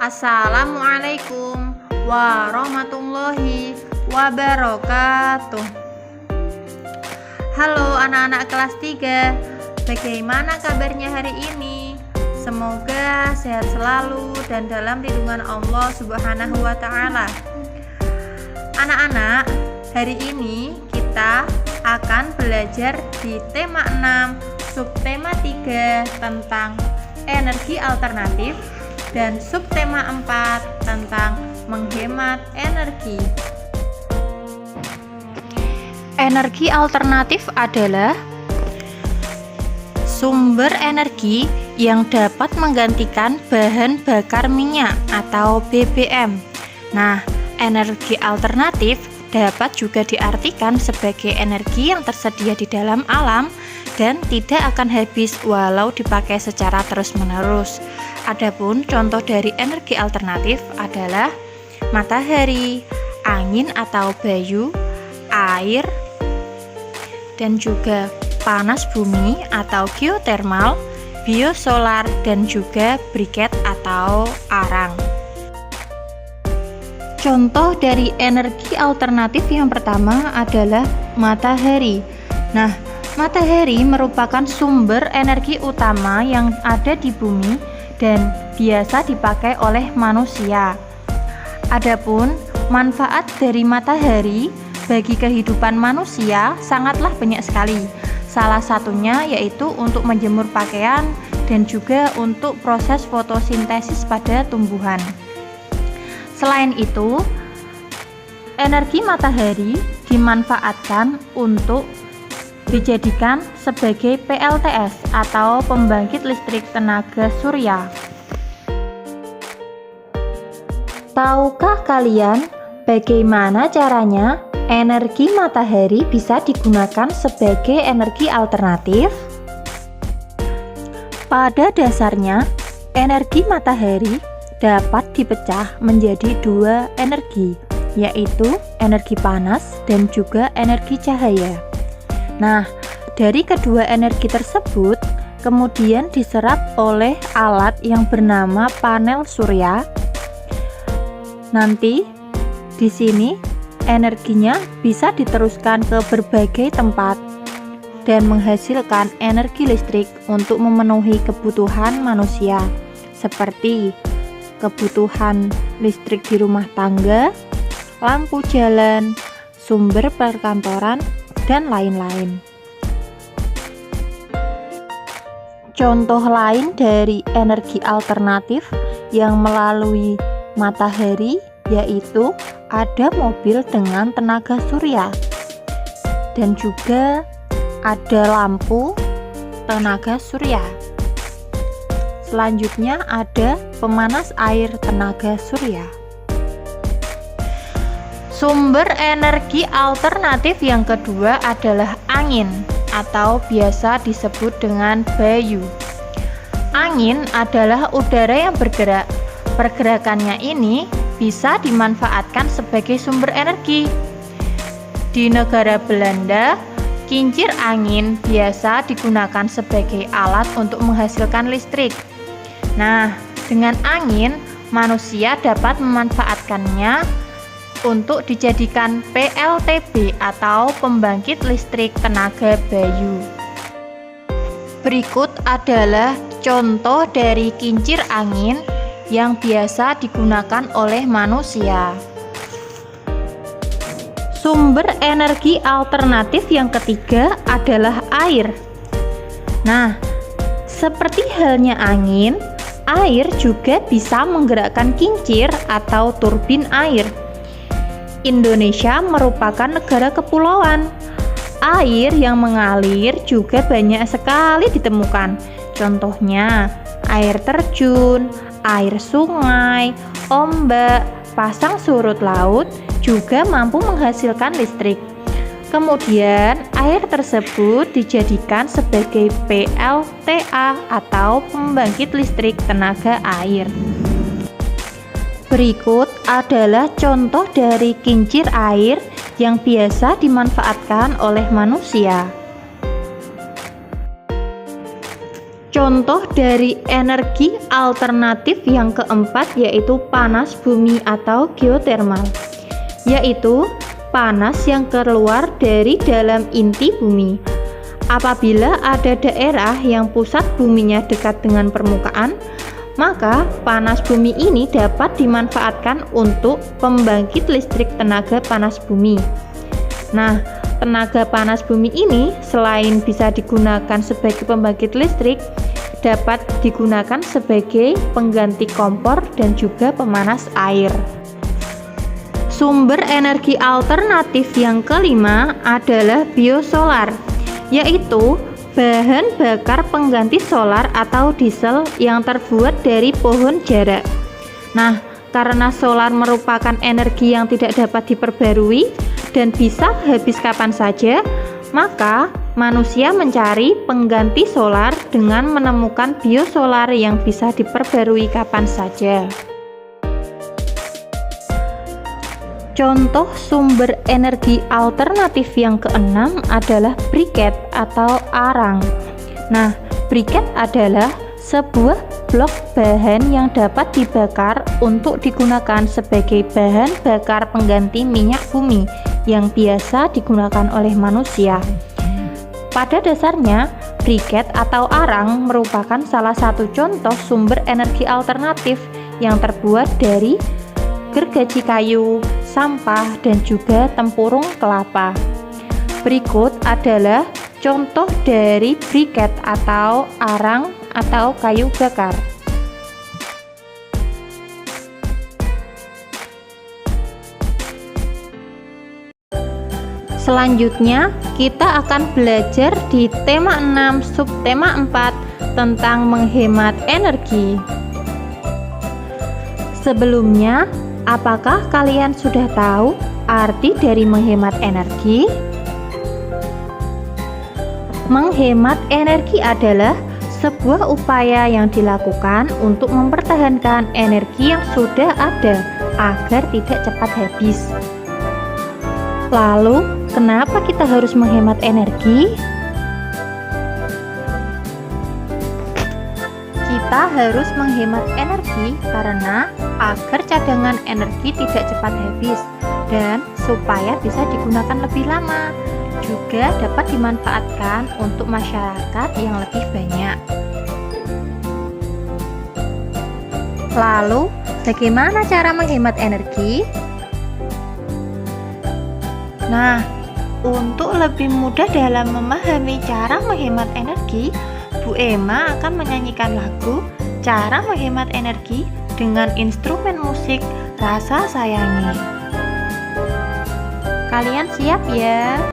Assalamualaikum warahmatullahi wabarakatuh. Halo anak-anak kelas 3, bagaimana kabarnya hari ini? Semoga sehat selalu dan dalam lindungan Allah Subhanahu wa Ta'ala. Anak-anak, hari ini kita akan belajar di tema 6, subtema 3 tentang energi alternatif dan subtema 4 tentang menghemat energi. Energi alternatif adalah sumber energi yang dapat menggantikan bahan bakar minyak atau BBM. Nah, energi alternatif dapat juga diartikan sebagai energi yang tersedia di dalam alam dan tidak akan habis walau dipakai secara terus-menerus. Adapun contoh dari energi alternatif adalah matahari, angin atau bayu, air, dan juga panas bumi atau geotermal, biosolar, dan juga briket atau arang. Contoh dari energi alternatif yang pertama adalah matahari. Nah, matahari merupakan sumber energi utama yang ada di bumi dan biasa dipakai oleh manusia. Adapun manfaat dari matahari bagi kehidupan manusia sangatlah banyak sekali. Salah satunya yaitu untuk menjemur pakaian dan juga untuk proses fotosintesis pada tumbuhan. Selain itu, energi matahari dimanfaatkan untuk dijadikan sebagai PLTS atau pembangkit listrik tenaga surya. Tahukah kalian bagaimana caranya energi matahari bisa digunakan sebagai energi alternatif? Pada dasarnya, energi matahari dapat dipecah menjadi dua energi, yaitu energi panas dan juga energi cahaya. Nah, dari kedua energi tersebut kemudian diserap oleh alat yang bernama panel surya. Nanti di sini energinya bisa diteruskan ke berbagai tempat dan menghasilkan energi listrik untuk memenuhi kebutuhan manusia, seperti kebutuhan listrik di rumah tangga, lampu jalan, sumber perkantoran, dan lain-lain. Contoh lain dari energi alternatif yang melalui matahari yaitu ada mobil dengan tenaga surya dan juga ada lampu tenaga surya. Selanjutnya ada pemanas air tenaga surya. Sumber energi alternatif yang kedua adalah angin atau biasa disebut dengan bayu. Angin adalah udara yang bergerak. Pergerakannya ini bisa dimanfaatkan sebagai sumber energi. Di negara Belanda, kincir angin biasa digunakan sebagai alat untuk menghasilkan listrik. Nah, dengan angin, manusia dapat memanfaatkannya untuk dijadikan PLTB atau pembangkit listrik tenaga bayu. Berikut adalah contoh dari kincir angin yang biasa digunakan oleh manusia. Sumber energi alternatif yang ketiga adalah air. Nah, seperti halnya angin, air juga bisa menggerakkan kincir atau turbin air. Indonesia merupakan negara kepulauan. Air yang mengalir juga banyak sekali ditemukan. Contohnya, air terjun, air sungai, ombak, pasang surut laut juga mampu menghasilkan listrik. Kemudian, air tersebut dijadikan sebagai PLTA atau pembangkit listrik tenaga air. Berikut adalah contoh dari kincir air yang biasa dimanfaatkan oleh manusia. Contoh dari energi alternatif yang keempat yaitu panas bumi atau geotermal, yaitu panas yang keluar dari dalam inti bumi. Apabila ada daerah yang pusat buminya dekat dengan permukaan, maka panas bumi ini dapat dimanfaatkan untuk pembangkit listrik tenaga panas bumi. Nah, tenaga panas bumi ini selain bisa digunakan sebagai pembangkit listrik, dapat digunakan sebagai pengganti kompor dan juga pemanas air. Sumber energi alternatif yang kelima adalah biosolar, yaitu bahan bakar pengganti solar atau diesel yang terbuat dari pohon jarak. Nah, karena solar merupakan energi yang tidak dapat diperbarui dan bisa habis kapan saja, maka manusia mencari pengganti solar dengan menemukan biosolar yang bisa diperbarui kapan saja. Contoh sumber energi alternatif yang keenam adalah briket atau arang. Nah, briket adalah sebuah blok bahan yang dapat dibakar untuk digunakan sebagai bahan bakar pengganti minyak bumi yang biasa digunakan oleh manusia. Pada dasarnya, briket atau arang merupakan salah satu contoh sumber energi alternatif yang terbuat dari gergaji kayu, sampah, dan juga tempurung kelapa. Berikut adalah contoh dari briket atau arang atau kayu bakar. Selanjutnya, kita akan belajar di tema 6 subtema 4 tentang menghemat energi. Sebelumnya, apakah kalian sudah tahu arti dari menghemat energi? Menghemat energi adalah sebuah upaya yang dilakukan untuk mempertahankan energi yang sudah ada agar tidak cepat habis. Lalu, kenapa kita harus menghemat energi? Kita harus menghemat energi karena agar cadangan energi tidak cepat habis dan supaya bisa digunakan lebih lama, juga dapat dimanfaatkan untuk masyarakat yang lebih banyak. Lalu, bagaimana cara menghemat energi? Nah, untuk lebih mudah dalam memahami cara menghemat energi, Bu Emma akan menyanyikan lagu Cara Menghemat Energi dengan instrumen musik Rasa Sayangi. Kalian siap ya?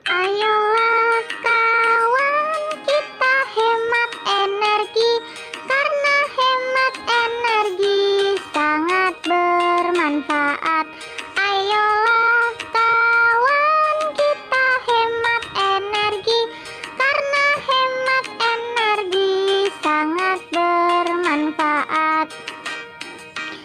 Ayolah kawan, kita hemat energi, karena hemat energi sangat bermanfaat. Ayolah kawan, kita hemat energi, karena hemat energi sangat bermanfaat.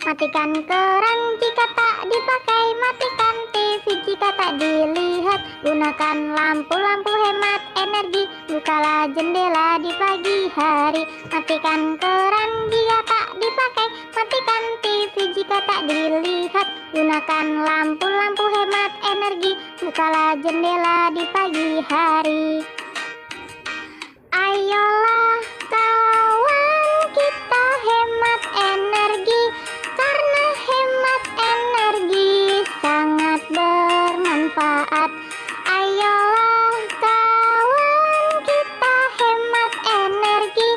Matikan keran jika tak dipakai, matikan TV jika tak dilihat, gunakan lampu-lampu hemat energi, bukalah jendela di pagi hari. Matikan keran jika tak dipakai, matikan TV jika tak dilihat, gunakan lampu-lampu hemat energi, bukalah jendela di pagi hari. Ayolah kawan, kita hemat energi, karena hemat energi sangat bermanfaat. Ayolah kawan, kita hemat energi,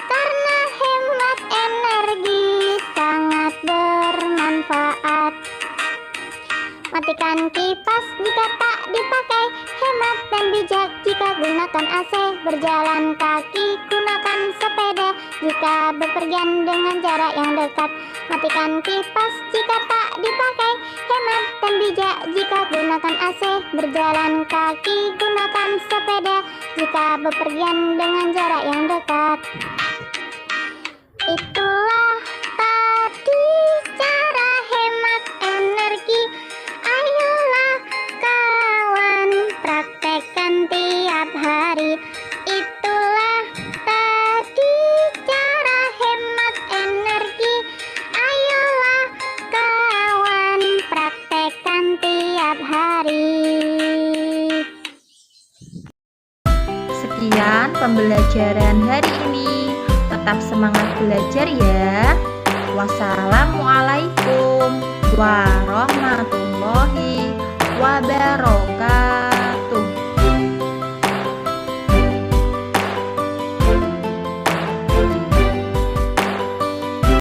karena hemat energi sangat bermanfaat. Matikan kipas jika tak dipakai, hemat dan bijak jika gunakan AC. Berjalan kaki, gunakan sepeda jika bepergian dengan jarak yang dekat. Matikan kipas jika tak dipakai, hemat dan bijak jika gunakan AC. Berjalan kaki, gunakan sepeda jika bepergian dengan jarak yang dekat. Itulah sekian pembelajaran hari ini. Tetap semangat belajar ya. Wassalamualaikum warahmatullahi wabarakatuh.